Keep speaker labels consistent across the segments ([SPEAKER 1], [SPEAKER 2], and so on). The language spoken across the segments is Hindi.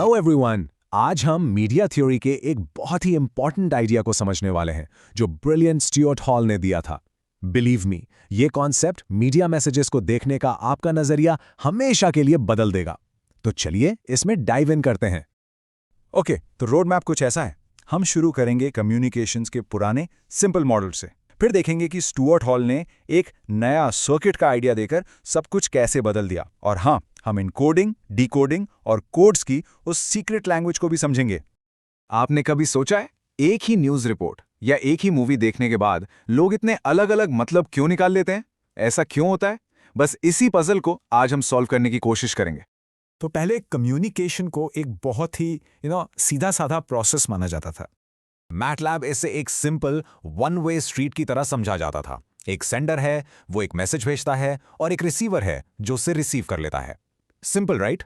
[SPEAKER 1] Hello everyone. आज हम मीडिया थ्योरी के एक बहुत ही इंपॉर्टेंट आइडिया को समझने वाले हैं जो ब्रिलियंट स्टुअर्ट हॉल ने दिया था। बिलीव मी, ये कॉन्सेप्ट मीडिया मैसेजेस को देखने का आपका नजरिया हमेशा के लिए बदल देगा। तो चलिए इसमें डाइव इन करते हैं।
[SPEAKER 2] ओके, तो रोड मैप कुछ ऐसा है। हम शुरू करेंगे कम्युनिकेशंस के पुराने सिंपल मॉडल से, फिर देखेंगे कि स्टुअर्ट हॉल ने एक नया सर्किट का आइडिया देकर सब कुछ कैसे बदल दिया। और हाँ, हम इनकोडिंग, डिकोडिंग और कोड्स की उस सीक्रेट लैंग्वेज को भी समझेंगे।
[SPEAKER 3] आपने कभी सोचा है, एक ही न्यूज़ रिपोर्ट या एक ही मूवी देखने के बाद लोग इतने अलग अलग मतलब क्यों निकाल लेते हैं? ऐसा क्यों होता है? बस इसी पजल को आज हम सॉल्व करने की कोशिश करेंगे।
[SPEAKER 2] तो पहले कम्युनिकेशन को एक बहुत ही सीधा साधा प्रोसेस माना जाता था।
[SPEAKER 1] मैटलैब इसे एक सिंपल वन वे स्ट्रीट की तरह समझा जाता था। एक सेंडर है, वो एक मैसेज भेजता है, और एक रिसीवर है जो उसे रिसीव कर लेता है। Simple right?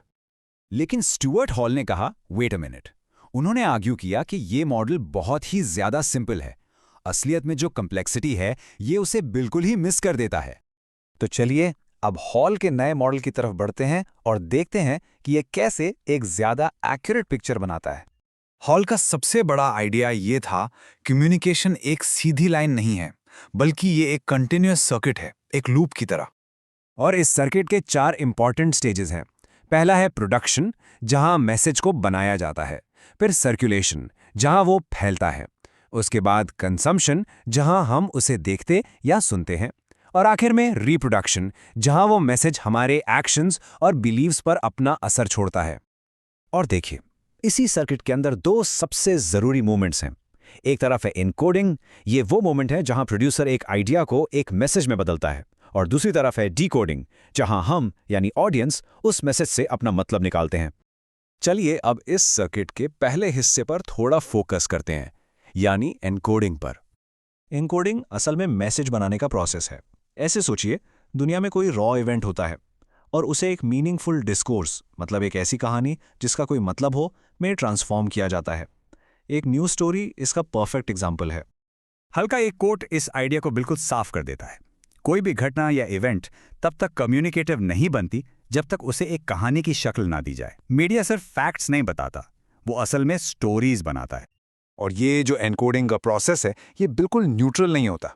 [SPEAKER 3] लेकिन स्टुअर्ट हॉल ने कहा, वेट अ मिनट। उन्होंने आर्ग्यू किया कि ये मॉडल बहुत ही ज्यादा सिंपल है। असलियत में जो कम्प्लेक्सिटी है, ये उसे बिल्कुल ही मिस कर देता है।
[SPEAKER 2] तो चलिए अब हॉल के नए मॉडल की तरफ बढ़ते हैं और देखते हैं कि ये कैसे एक ज्यादा एक्यूरेट पिक्चर बनाता है। हॉल का सबसे बड़ा आइडिया ये था, कम्युनिकेशन एक सीधी लाइन नहीं है, बल्कि ये एक कंटिन्यूअस सर्किट है, एक लूप की तरह।
[SPEAKER 1] और इस सर्किट के 4 इंपॉर्टेंट स्टेजेस हैं। पहला है प्रोडक्शन, जहां मैसेज को बनाया जाता है। फिर सर्कुलेशन, जहां वो फैलता है। उसके बाद कंजम्पशन, जहां हम उसे देखते या सुनते हैं। और आखिर में रिप्रोडक्शन, जहां वो मैसेज हमारे एक्शंस और बिलीव्स पर अपना असर छोड़ता है। और देखिए, इसी सर्किट के अंदर 2 सबसे जरूरी मूवमेंट्स हैं। एक तरफ है एनकोडिंग, ये वो मोमेंट है जहां प्रोड्यूसर एक आइडिया को एक मैसेज में बदलता है। और दूसरी तरफ है डिकोडिंग, जहां हम यानी ऑडियंस उस मैसेज से अपना मतलब निकालते हैं। चलिए अब इस सर्किट के पहले हिस्से पर थोड़ा फोकस करते हैं, यानी एनकोडिंग पर।
[SPEAKER 2] एन्कोडिंग असल में मैसेज बनाने का प्रोसेस है। ऐसे सोचिए, दुनिया में कोई रॉ इवेंट होता है और उसे एक मीनिंगफुल डिस्कोर्स, मतलब एक ऐसी कहानी जिसका कोई मतलब हो, में ट्रांसफॉर्म किया जाता है। एक न्यूज़ स्टोरी इसका परफेक्ट एग्जाम्पल है। हल्का एक कोट इस आइडिया को बिल्कुल साफ कर देता है। कोई भी घटना या इवेंट तब तक कम्युनिकेटिव नहीं बनती जब तक उसे एक कहानी की शक्ल ना दी जाए। मीडिया सिर्फ फैक्ट्स नहीं बताता, वो असल में स्टोरीज बनाता है।
[SPEAKER 3] और ये जो एनकोडिंग का प्रोसेस है, ये बिल्कुल न्यूट्रल नहीं होता।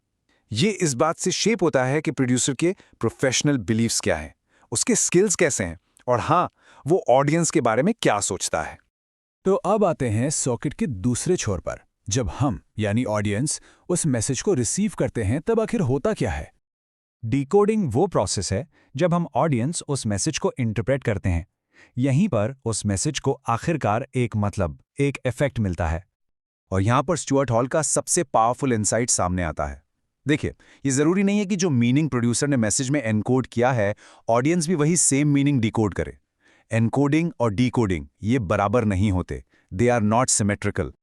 [SPEAKER 3] ये इस बात से शेप होता है कि प्रोड्यूसर के प्रोफेशनल बिलीव्स क्या हैं, उसके स्किल्स कैसे हैं, और हाँ, वो ऑडियंस के बारे में क्या सोचता है।
[SPEAKER 2] तो अब आते हैं सॉकेट के दूसरे छोर पर। जब हम यानी ऑडियंस उस मैसेज को रिसीव करते हैं, तब आखिर होता क्या है? डिकोडिंग वो प्रोसेस है जब हम ऑडियंस उस मैसेज को इंटरप्रेट करते हैं। यहीं पर उस मैसेज को आखिरकार एक मतलब, एक इफेक्ट मिलता है।
[SPEAKER 3] और यहाँ पर स्टुअर्ट हॉल का सबसे पावरफुल इंसाइट सामने आता है। देखिए, ये जरूरी नहीं है कि जो मीनिंग प्रोड्यूसर ने मैसेज में एनकोड किया है, ऑडियंस भी वही सेम मीनिंग डिकोड करे। एनकोडिंग और डिकोडिंग ये बराबर नहीं होते, दे आर नॉट सिमेट्रिकल।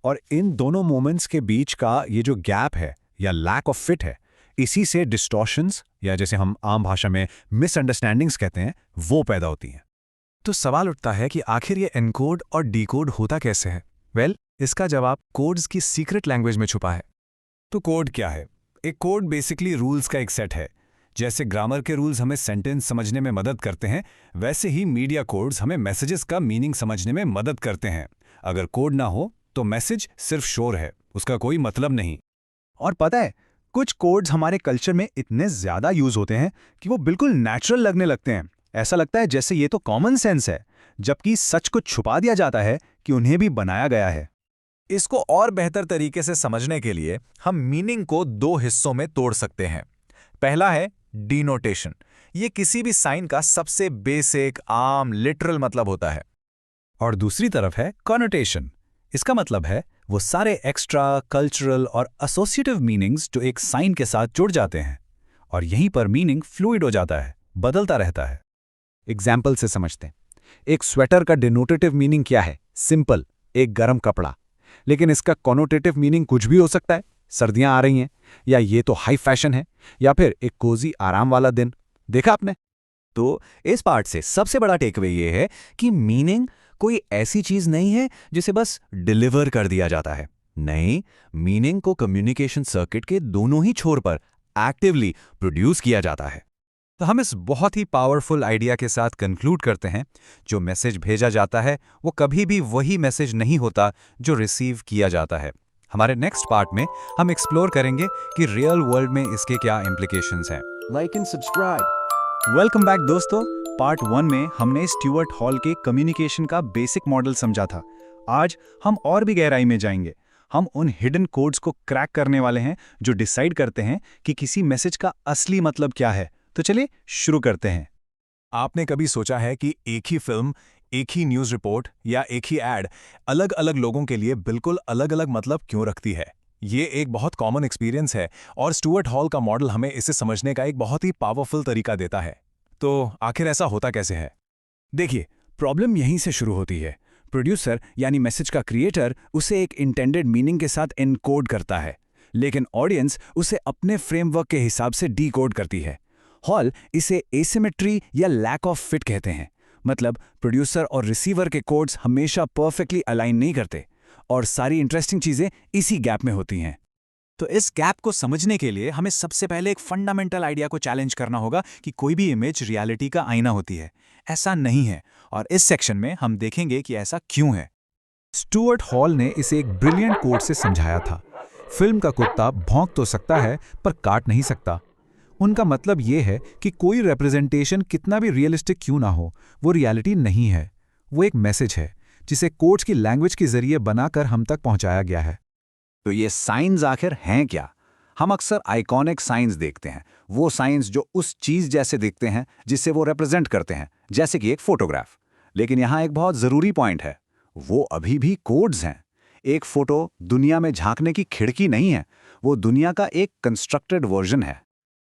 [SPEAKER 1] और इन दोनों मोमेंट्स के बीच का ये जो गैप है या लैक ऑफ फिट है, इसी से डिस्टॉर्शंस, या जैसे हम आम भाषा में मिसअंडरस्टैंडिंग्स कहते हैं, वो पैदा होती हैं।
[SPEAKER 2] तो सवाल उठता है कि आखिर ये एनकोड और डिकोड होता कैसे है? वेल, इसका जवाब कोड्स की सीक्रेट लैंग्वेज में छुपा है। तो कोड क्या है? एक कोड बेसिकली रूल्स का एक सेट है। जैसे ग्रामर के रूल्स हमें सेंटेंस समझने में मदद करते हैं, वैसे ही मीडिया कोड्स हमें मैसेजेस का मीनिंग समझने में मदद करते हैं। अगर कोड ना हो तो मैसेज सिर्फ शोर है, उसका कोई मतलब नहीं।
[SPEAKER 4] और पता है, कुछ कोड्स हमारे कल्चर में इतने ज्यादा यूज होते हैं कि वो बिल्कुल नेचुरल लगने लगते हैं। ऐसा लगता है जैसे ये तो कॉमन सेंस है, जबकि सच को छुपा दिया जाता है कि उन्हें भी बनाया गया है।
[SPEAKER 2] इसको और बेहतर तरीके से समझने के लिए हम मीनिंग को 2 हिस्सों में तोड़ सकते हैं। पहला है डिनोटेशन। ये किसी भी साइन का सबसे बेसिक, आम, लिटरल मतलब होता है।
[SPEAKER 4] और दूसरी तरफ है कॉनोटेशन। इसका मतलब है वो सारे एक्स्ट्रा कल्चरल और एसोसिएटिव मीनिंग्स जो एक साइन के साथ जुड़ जाते हैं। और यहीं पर मीनिंग फ्लूइड हो जाता है, बदलता रहता है।
[SPEAKER 1] एग्जाम्पल से समझते हैं। एक स्वेटर का डिनोटेटिव मीनिंग क्या है? सिंपल, एक गर्म कपड़ा। लेकिन इसका कॉनोटेटिव मीनिंग कुछ भी हो सकता है। सर्दियां आ रही हैं, या ये तो हाई फैशन है, या फिर एक कोजी आराम वाला दिन। देखा आपने?
[SPEAKER 5] तो इस पार्ट से सबसे बड़ा टेकअवे ये है कि मीनिंग कोई ऐसी चीज नहीं है जिसे बस डिलीवर कर दिया जाता है। नहीं, मीनिंग को कम्युनिकेशन सर्किट के दोनों ही छोर पर एक्टिवली प्रोड्यूस किया जाता है।
[SPEAKER 4] तो हम इस बहुत ही पावरफुल आइडिया के साथ कंक्लूड करते हैं, जो मैसेज भेजा जाता है वो कभी भी वही मैसेज नहीं होता जो रिसीव किया जाता है। हमारे नेक्स्ट पार्ट में हम एक्सप्लोर करेंगे कि रियल वर्ल्ड में इसके क्या इम्प्लीकेशंस हैं।
[SPEAKER 3] Like and subscribe.
[SPEAKER 4] Welcome back दोस्तों। पार्ट 1 में हमने स्टुअर्ट हॉल के कम्युनिकेशन का बेसिक मॉडल समझा था। आज हम और भी गहराई में जाएंगे। हम उन हिडन कोड्स को क्रैक करने वाले हैं जो डिसाइड करते हैं कि किसी मैसेज का असली मतलब क्या है। तो चलिए शुरू करते हैं।
[SPEAKER 2] आपने कभी सोचा है कि एक ही फिल्म, एक ही न्यूज़ रिपोर्ट या एक ही एड अलग अलग लोगों के लिए बिल्कुल अलग अलग मतलब क्यों रखती है? ये एक बहुत कॉमन एक्सपीरियंस है और स्टुअर्ट हॉल का मॉडल हमें इसे समझने का एक बहुत ही पावरफुल तरीका देता है। तो आखिर ऐसा होता कैसे है?
[SPEAKER 1] देखिए, प्रॉब्लम यहीं से शुरू होती है। प्रोड्यूसर यानी मैसेज का क्रिएटर उसे एक इंटेंडेड मीनिंग के साथ एनकोड करता है, लेकिन ऑडियंस उसे अपने फ्रेमवर्क के हिसाब से डीकोड करती है। हॉल इसे एसिमेट्री या लैक ऑफ फिट कहते हैं। मतलब प्रोड्यूसर और रिसीवर के कोड्स हमेशा परफेक्टली अलाइन नहीं करते और सारी इंटरेस्टिंग चीजें इसी गैप में होती हैं।
[SPEAKER 4] तो इस गैप को समझने के लिए हमें सबसे पहले एक फंडामेंटल आइडिया को चैलेंज करना होगा कि कोई भी इमेज रियलिटी का आईना होती है। ऐसा नहीं है, और इस सेक्शन में हम देखेंगे कि ऐसा क्यों है।
[SPEAKER 6] स्टुअर्ट हॉल ने इसे एक ब्रिलियंट कोड से समझाया था। फिल्म का कुत्ता भौंक तो सकता है पर काट नहीं सकता। उनका मतलब यह है कि कोई रिप्रेजेंटेशन कितना भी रियलिस्टिक क्यों ना हो, वो रियलिटी नहीं है। वो एक मैसेज है जिसे कोड्स की लैंग्वेज के जरिए बनाकर हम तक पहुंचाया गया है।
[SPEAKER 5] तो ये साइंस आखिर हैं क्या? हम अक्सर आइकॉनिक साइंस देखते हैं, वो साइंस जो उस चीज जैसे दिखते हैं जिसे वो रिप्रेजेंट करते हैं, जैसे कि एक फोटोग्राफ। लेकिन यहाँ एक बहुत जरूरी पॉइंट है, वो अभी भी कोड्स हैं। एक फोटो दुनिया में झांकने की खिड़की नहीं है, वो दुनिया का एक कंस्ट्रक्टेड वर्जन है।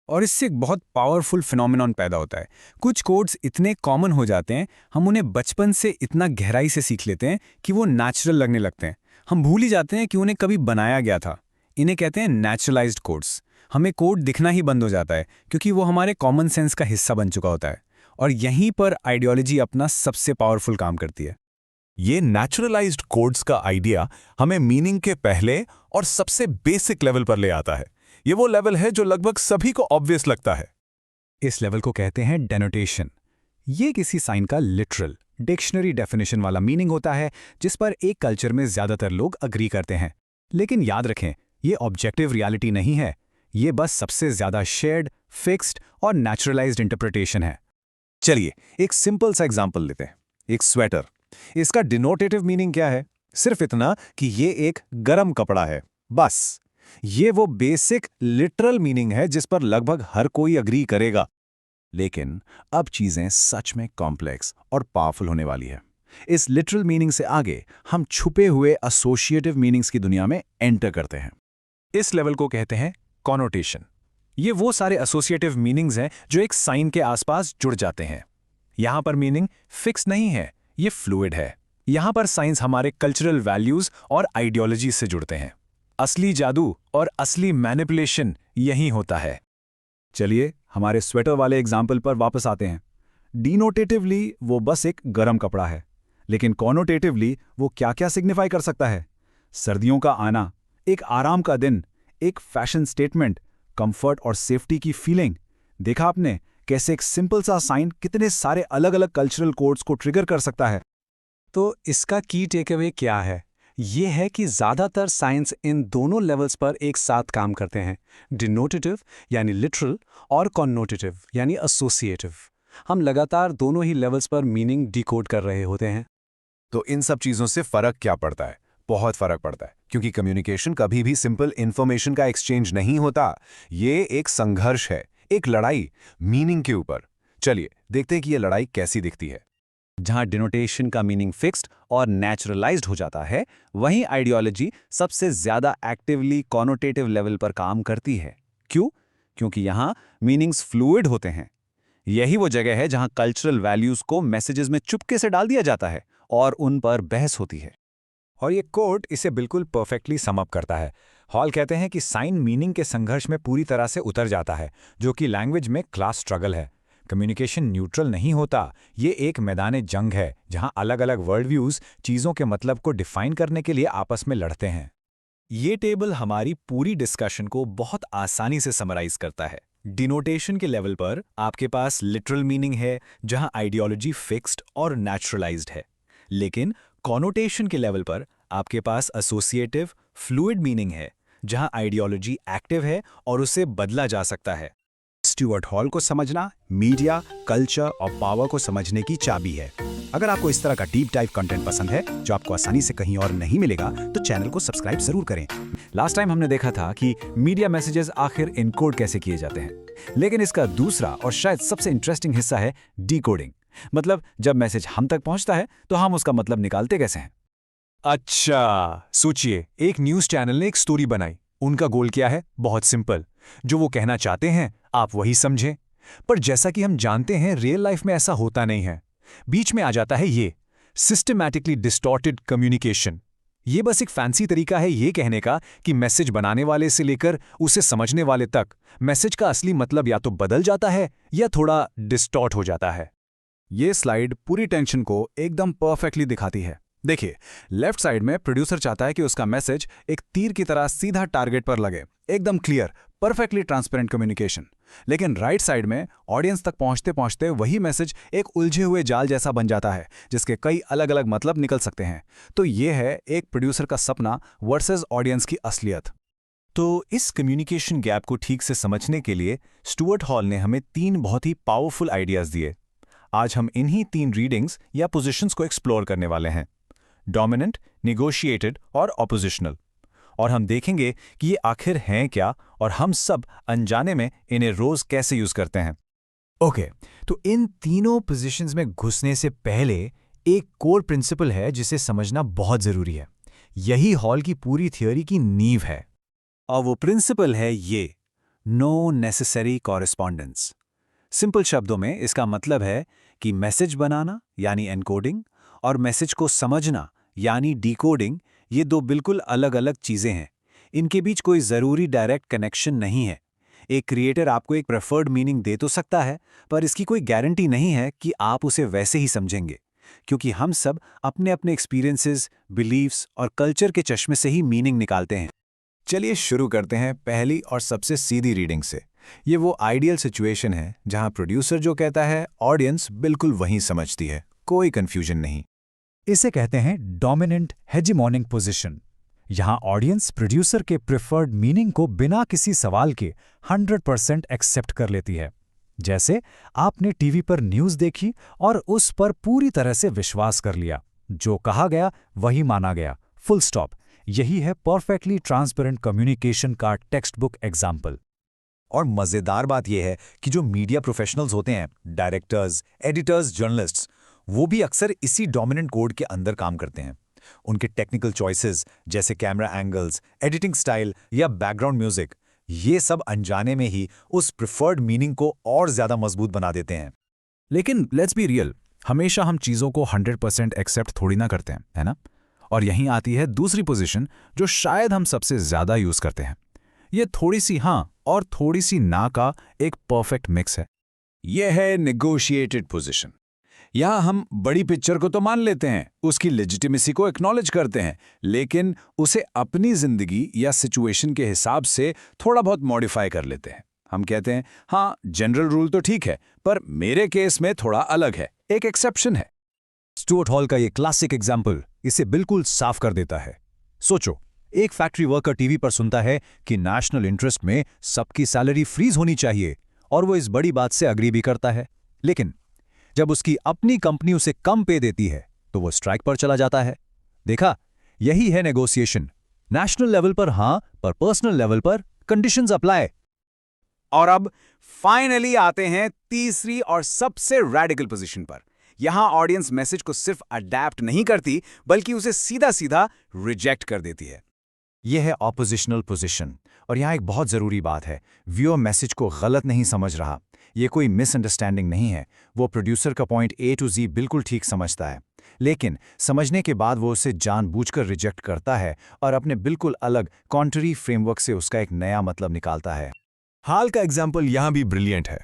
[SPEAKER 1] और इससे एक बहुत पावरफुल फिनोमिनॉन पैदा होता है। कुछ कोड्स इतने कॉमन हो जाते हैं, हम उन्हें बचपन से इतना गहराई से सीख लेते हैं कि वो नेचुरल लगने लगते हैं। हम भूल ही जाते हैं कि उन्हें कभी बनाया गया था। इन्हें कहते हैं नेचुरलाइज्ड कोड्स। हमें कोड दिखना ही बंद हो जाता है क्योंकि वो हमारे कॉमन सेंस का हिस्सा बन चुका होता है। और यहीं पर आइडियोलॉजी अपना सबसे पावरफुल काम करती है।
[SPEAKER 2] ये नेचुरलाइज्ड कोड्स का आइडिया हमें मीनिंग के पहले और सबसे बेसिक लेवल पर ले आता है। ये वो लेवल है जो लगभग सभी को ऑब्वियस लगता है।
[SPEAKER 4] इस लेवल को कहते हैं डेनोटेशन। ये किसी साइन का लिटरल डिक्शनरी डेफिनेशन वाला मीनिंग होता है जिस पर एक कल्चर में ज्यादातर लोग अग्री करते हैं। लेकिन याद रखें, ये ऑब्जेक्टिव रियलिटी नहीं है। ये बस सबसे ज्यादा शेयर्ड, फिक्स्ड और नेचुरलाइज्ड इंटरप्रिटेशन है।
[SPEAKER 2] चलिए एक सिंपल सा एग्जांपल लेते हैं। एक स्वेटर, इसका डिनोटेटिव मीनिंग क्या है? सिर्फ इतना कि ये एक गरम कपड़ा है, बस। ये वो बेसिक लिटरल मीनिंग है जिस पर लगभग हर कोई अग्री करेगा। लेकिन अब चीजें सच में कॉम्प्लेक्स और पावरफुल होने वाली है। इस लिटरल मीनिंग से आगे हम छुपे हुए एसोसिएटिव मीनिंग्स की दुनिया में एंटर करते हैं।
[SPEAKER 4] इस लेवल को कहते हैं कॉनोटेशन। ये वो सारे एसोसिएटिव मीनिंग्स हैं जो एक साइन के आसपास जुड़ जाते हैं। यहां पर मीनिंग फिक्स नहीं है, ये फ्लूइड है। यहां पर साइंस हमारे कल्चरल वैल्यूज और आइडियोलॉजी से जुड़ते हैं। असली जादू और असली मैनिपुलेशन यही होता है। चलिए हमारे स्वेटर वाले एग्जाम्पल पर वापस आते हैं। डिनोटेटिवली वो बस एक गरम कपड़ा है, लेकिन कॉनोटेटिवली वो क्या क्या सिग्निफाई कर सकता है? सर्दियों का आना, एक आराम का दिन, एक फैशन स्टेटमेंट, कंफर्ट और सेफ्टी की फीलिंग। देखा आपने कैसे एक सिंपल सा साइन कितने सारे अलग अलग कल्चरल कोड्स को ट्रिगर कर सकता है?
[SPEAKER 6] तो इसका की टेकअवे क्या है? ये है कि ज़्यादातर साइंस इन दोनों लेवल्स पर एक साथ काम करते हैं, डिनोटेटिव यानी लिटरल और कॉनोटेटिव यानी एसोसिएटिव। हम लगातार दोनों ही लेवल्स पर मीनिंग डिकोड कर रहे होते हैं।
[SPEAKER 3] तो इन सब चीजों से फर्क क्या पड़ता है? बहुत फर्क पड़ता है, क्योंकि कम्युनिकेशन कभी भी सिंपल इंफॉर्मेशन का एक्सचेंज नहीं होता। ये एक संघर्ष है, एक लड़ाई मीनिंग के ऊपर। चलिए देखते हैं कि ये लड़ाई कैसी दिखती है।
[SPEAKER 5] जहां डिनोटेशन का मीनिंग फिक्स्ड और नेचुरलाइज्ड हो जाता है, वहीं आइडियोलॉजी सबसे ज्यादा एक्टिवली कॉनोटेटिव लेवल पर काम करती है। क्यों? क्योंकि यहां मीनिंग्स फ्लूइड होते हैं। यही वो जगह है जहां कल्चरल वैल्यूज को मैसेजेस में चुपके से डाल दिया जाता है और उन पर बहस होती है।
[SPEAKER 4] और ये कोड इसे बिल्कुल परफेक्टली सम अप करता है। हॉल कहते हैं कि साइन मीनिंग के संघर्ष में पूरी तरह से उतर जाता है, जो कि लैंग्वेज में क्लास स्ट्रगल है। कम्युनिकेशन न्यूट्रल नहीं होता, ये एक मैदान जंग है जहां अलग अलग वर्ल्ड व्यूज चीज़ों के मतलब को डिफाइन करने के लिए आपस में लड़ते हैं। ये टेबल हमारी पूरी डिस्कशन को बहुत आसानी से समराइज करता है।
[SPEAKER 2] डिनोटेशन के लेवल पर आपके पास लिटरल मीनिंग है, जहां आइडियोलॉजी फिक्स्ड और नेचुरलाइज्ड है। लेकिन कॉनोटेशन के लेवल पर आपके पास एसोसिएटिव, फ्लूइड मीनिंग है, जहां आइडियोलॉजी एक्टिव है और उसे बदला जा सकता है।
[SPEAKER 3] स्टुअर्ट हॉल को समझना मीडिया, कल्चर और पावर को समझने की चाबी है। अगर आपको इस तरह का डीप डाइव कंटेंट पसंद है जो आपको आसानी से कहीं और नहीं मिलेगा, तो चैनल को सब्सक्राइब जरूर करें।
[SPEAKER 6] लास्ट टाइम हमने देखा था कि मीडिया मैसेजेस आखिर इनकोड कैसे किए जाते हैं, लेकिन इसका दूसरा और शायद सबसे इंटरेस्टिंग हिस्सा है डीकोडिंग। मतलब जब मैसेज हम तक पहुंचता है तो हम उसका मतलब निकालते कैसे हैं।
[SPEAKER 1] अच्छा, सोचिए, एक न्यूज़ चैनल ने एक स्टोरी बनाई। उनका गोल क्या है? बहुत सिंपल, जो वो कहना चाहते हैं आप वही समझें। पर जैसा कि हम जानते हैं, रियल लाइफ में ऐसा होता नहीं है। बीच में आ जाता है ये सिस्टमैटिकली डिस्टॉर्टेड कम्युनिकेशन। ये बस एक फैंसी तरीका है ये कहने का कि मैसेज बनाने वाले से लेकर उसे समझने वाले तक मैसेज का असली मतलब या तो बदल जाता है या थोड़ा डिस्टॉर्ट हो जाता है।
[SPEAKER 6] ये स्लाइड पूरी टेंशन को एकदम परफेक्टली दिखाती है। देखिए, लेफ्ट साइड में प्रोड्यूसर चाहता है कि उसका मैसेज एक तीर की तरह सीधा टारगेट पर लगे, एकदम क्लियर, परफेक्टली ट्रांसपेरेंट कम्युनिकेशन। लेकिन राइट साइड में ऑडियंस तक पहुंचते पहुंचते वही मैसेज एक उलझे हुए जाल जैसा बन जाता है, जिसके कई अलग अलग मतलब निकल सकते हैं। तो ये है एक प्रोड्यूसर का सपना वर्सेस ऑडियंस की असलियत।
[SPEAKER 2] तो इस कम्युनिकेशन गैप को ठीक से समझने के लिए स्टुअर्ट हॉल ने हमें 3 बहुत ही पावरफुल आइडियाज दिए। आज हम इन्हीं 3 रीडिंग्स या पोजीशंस को एक्सप्लोर करने वाले हैं, डोमिनेंट, नेगोशिएटेड और ऑपोजिशनल। और हम देखेंगे कि ये आखिर हैं क्या और हम सब अनजाने में इन्हें रोज कैसे यूज करते हैं।
[SPEAKER 6] ओके, तो इन तीनों पोजीशंस में घुसने से पहले एक कोर प्रिंसिपल है जिसे समझना बहुत जरूरी है। यही हॉल की पूरी थ्योरी की नींव है।
[SPEAKER 3] और वो प्रिंसिपल है ये, नो नेसेसरी कॉरेस्पॉन्डेंस। सिंपल शब्दों में इसका मतलब है कि मैसेज बनाना यानी एनकोडिंग और मैसेज को समझना यानी डिकोडिंग, ये 2 बिल्कुल अलग अलग चीजें हैं। इनके बीच कोई जरूरी डायरेक्ट कनेक्शन नहीं है। एक क्रिएटर आपको एक प्रेफर्ड मीनिंग दे तो सकता है, पर इसकी कोई गारंटी नहीं है कि आप उसे वैसे ही समझेंगे, क्योंकि हम सब अपने अपने एक्सपीरियंसेस, बिलीव्स और कल्चर के चश्मे से ही मीनिंग निकालते हैं।
[SPEAKER 2] चलिए शुरू करते हैं पहली और सबसे सीधी रीडिंग से। ये वो आइडियल सिचुएशन है जहां प्रोड्यूसर जो कहता है ऑडियंस बिल्कुल वही समझती है, कोई कंफ्यूजन नहीं।
[SPEAKER 6] इसे कहते हैं डोमिनेंट हेजिमोनिक पोजीशन। यहां ऑडियंस प्रोड्यूसर के प्रेफर्ड मीनिंग को बिना किसी सवाल के 100% एक्सेप्ट कर लेती है। जैसे आपने टीवी पर न्यूज़ देखी और उस पर पूरी तरह से विश्वास कर लिया, जो कहा गया वही माना गया, फुल स्टॉप। यही है परफेक्टली ट्रांसपेरेंट कम्युनिकेशन का टेक्स्ट बुक एग्जाम्पल।
[SPEAKER 3] और मजेदार बात यह है कि जो मीडिया प्रोफेशनल्स होते हैं, डायरेक्टर्स, एडिटर्स, जर्नलिस्ट्स, वो भी अक्सर इसी डोमिनेंट कोड के अंदर काम करते हैं। उनके टेक्निकल चॉइसेस जैसे कैमरा एंगल्स, एडिटिंग स्टाइल या बैकग्राउंड म्यूजिक, ये सब अनजाने में ही उस प्रिफर्ड मीनिंग को और ज्यादा मजबूत बना देते हैं।
[SPEAKER 6] लेकिन लेट्स बी रियल, हमेशा हम चीज़ों को 100% एक्सेप्ट थोड़ी ना करते हैं, है ना? और यहीं आती है दूसरी पोजीशन जो शायद हम सबसे ज़्यादा यूज़ करते हैं। ये थोड़ी सी हाँ और थोड़ी सी ना का एक परफेक्ट मिक्स है।
[SPEAKER 3] यह है नेगोशिएटेड पोजीशन। यहां हम बड़ी पिक्चर को तो मान लेते हैं, उसकी लेजिटिमेसी को एक्नॉलेज करते हैं, लेकिन उसे अपनी जिंदगी या सिचुएशन के हिसाब से थोड़ा बहुत मॉडिफाई कर लेते हैं। हम कहते हैं हाँ, जनरल रूल तो ठीक है, पर मेरे केस में थोड़ा अलग है, एक एक्सेप्शन है।
[SPEAKER 6] स्टुअर्ट हॉल का ये क्लासिक एग्जाम्पल इसे बिल्कुल साफ कर देता है। सोचो, एक फैक्ट्री वर्कर टीवी पर सुनता है कि नेशनल इंटरेस्ट में सबकी सैलरी फ्रीज होनी चाहिए, और वो इस बड़ी बात से अग्री भी करता है। लेकिन जब उसकी अपनी कंपनी उसे कम पे देती है तो वो स्ट्राइक पर चला जाता है। देखा, यही है नेगोशिएशन। नेशनल लेवल पर हां, पर पर्सनल लेवल पर कंडीशंस अप्लाई।
[SPEAKER 3] और अब फाइनली आते हैं तीसरी और सबसे रैडिकल पोजीशन पर। यहां ऑडियंस मैसेज को सिर्फ अडैप्ट नहीं करती, बल्कि उसे सीधा सीधा रिजेक्ट कर देती है।
[SPEAKER 6] यह है ऑपोजिशनल पोजीशन। और यहां एक बहुत जरूरी बात है, व्यूअर मैसेज को गलत नहीं समझ रहा। ये कोई मिसअंडरस्टैंडिंग नहीं है। वो प्रोड्यूसर का पॉइंट A to Z बिल्कुल ठीक समझता है, लेकिन समझने के बाद वो उसे जानबूझकर रिजेक्ट करता है और अपने बिल्कुल अलग कॉन्ट्ररी फ्रेमवर्क से उसका एक नया मतलब निकालता है।
[SPEAKER 1] हाल का एग्जाम्पल यहां भी ब्रिलियंट है।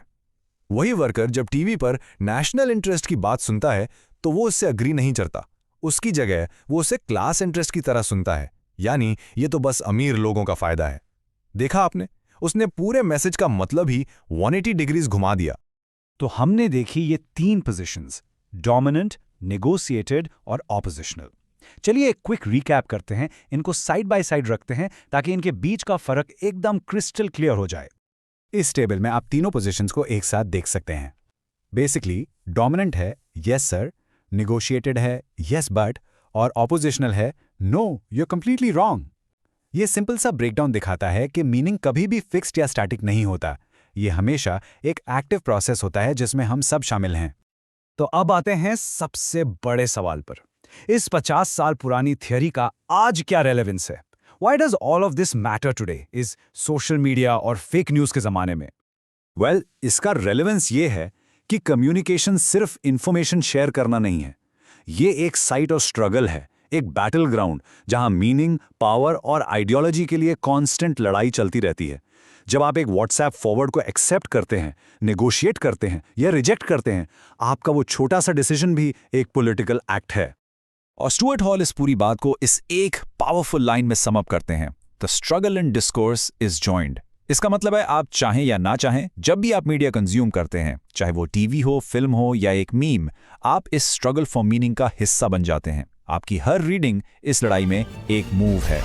[SPEAKER 1] वही वर्कर जब टीवी पर नेशनल इंटरेस्ट की बात सुनता है तो वो उससे अग्री नहीं करता। उसकी जगह वो उसे क्लास इंटरेस्ट की तरह सुनता है, यानी ये तो बस अमीर लोगों का फायदा है। देखा आपने? उसने पूरे मैसेज का मतलब ही 180 डिग्रीज घुमा दिया।
[SPEAKER 6] तो हमने देखी ये 3 पोजीशंस, डोमिनेंट, नेगोशिएटेड और ऑपोजिशनल। चलिए एक क्विक रिकैप करते हैं, इनको साइड बाय साइड रखते हैं ताकि इनके बीच का फर्क एकदम क्रिस्टल क्लियर हो जाए। इस टेबल में आप तीनों पोजीशंस को एक साथ देख सकते हैं। बेसिकली डोमिनेंट है यस सर, नेगोशिएटेड है यस बट, और ऑपोजिशनल है no you are completely wrong. ये सिंपल सा ब्रेकडाउन दिखाता है कि मीनिंग कभी भी फिक्स्ड या स्टैटिक नहीं होता। ये हमेशा एक एक्टिव प्रोसेस होता है जिसमें हम सब शामिल हैं। तो अब आते हैं सबसे बड़े सवाल पर। इस 50 साल पुरानी थियरी का आज क्या रेलेवेंस है? Why does all of this matter today? इस सोशल मीडिया और फेक न्यूज़ के ज़माने में?
[SPEAKER 3] वेल, इसका रेलेवेंस ये है कि कम्युनिकेशन सिर्फ इंफॉर्मेशन शेयर करना नहीं है। ये एक साइट ऑफ स्ट्रगल है, एक बैटल ग्राउंड जहां मीनिंग, पावर और आइडियोलॉजी के लिए कांस्टेंट लड़ाई चलती रहती है। जब आप एक व्हाट्सएप फॉरवर्ड को एक्सेप्ट करते हैं, नेगोशिएट करते हैं या रिजेक्ट करते हैं, आपका वो छोटा सा डिसीजन भी एक पॉलिटिकल एक्ट है।
[SPEAKER 4] और स्टुअर्ट हॉल इस पूरी बात को इस एक पावरफुल लाइन में सम अप करते हैं, the struggle in discourse is joined. इसका मतलब है आप चाहें या ना चाहें, जब भी आप मीडिया कंज्यूम करते हैं, चाहे वो टीवी हो, फिल्म हो या एक मीम, आप इस स्ट्रगल फॉर मीनिंग का हिस्सा बन जाते हैं। आपकी हर रीडिंग इस लड़ाई में एक मूव है।